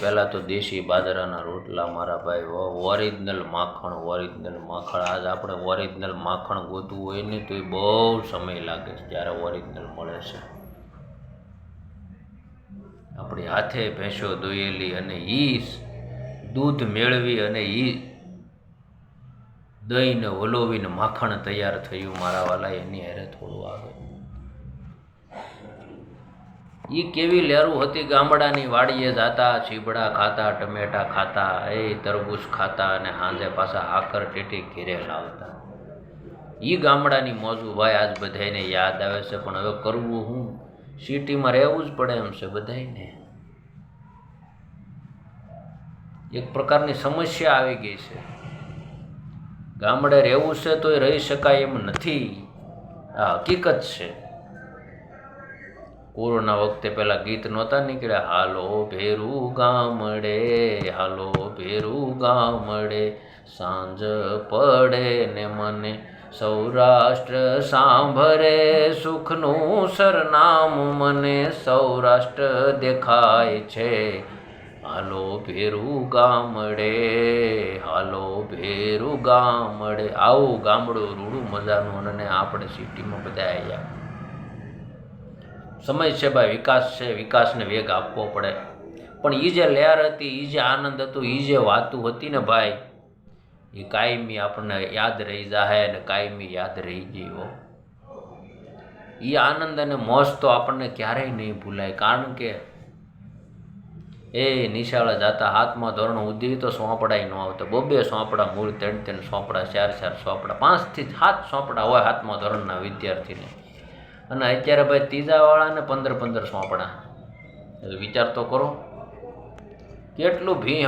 પહેલાં તો દેશી બાજરાના રોટલા મારા ભાઈ, ઓરિજિનલ માખણ. આજ આપણે ઓરિજિનલ માખણ ગોતવું હોય ને તો એ બહુ સમય લાગે છે જ્યારે ઓરિજિનલ મળે છે. આપણી હાથે ભેંસો દોયેલી અને એ દૂધ મેળવી અને એ દહીંને વલોવીને માખણ તૈયાર થયું મારા વાલા, એની હારે થોડું આવે. એ કેવી લહેરું હતી. ગામડાની વાડીએ જાતા, ચીબડા ખાતા, ટમેટા ખાતા, એ તરબૂચ ખાતા અને સાંજે પાછા હાકર ટેટી ઘેરે લાવતા. એ ગામડાની મોજું ભાઈ આજ બધાને યાદ આવે છે. પણ હવે કરવું હું? સિટીમાં રહેવું જ પડે એમ છે બધાને. એક પ્રકારની સમસ્યા આવી ગઈ છે. ગામડે રહેવું છે તોય રહી શકાય એમ નથી. આ હકીકત છે. કોરોના વખતે પેલા ગીત નહોતા નીકળ્યા, હાલો ભેરું ગામડે, હાલો ભેરું ગામડે, સાંજ પડે ને મને સૌરાષ્ટ્ર સાંભળે, સુખનું સરનામું મને સૌરાષ્ટ્ર દેખાય છે, હાલો ભેરું ગામડે, હાલો ભેરું ગામડે. આવું ગામડું રૂડું મજાનું. અને આપણે સિટીમાં બધા આવ્યા. સમય છે ભાઈ, વિકાસ છે, વિકાસને વેગ આપવો પડે. પણ એ જે લહેર હતી, એ જે આનંદ હતો, એ જે વાતું હતી ને ભાઈ, એ કાયમી આપણને યાદ રહી જાય અને કાયમી યાદ રહી ગયો. એ આનંદ અને મોજ તો આપણને ક્યારેય નહીં ભૂલાય. કારણ કે એ નિશાળે જતા 7મા ધોરણ સુધી તો સોંપડાય ન આવતા. 2 સોંપડા, મૂળ 3 સોંપડા, 4 સોંપડા, 5 થી 7 સોંપડા હોય 7મા ધોરણના વિદ્યાર્થીને. અને અત્યારે ભાઈ 3જા વાળાને 15 સોંપડા. વિચાર તો કરો કેટલું ભી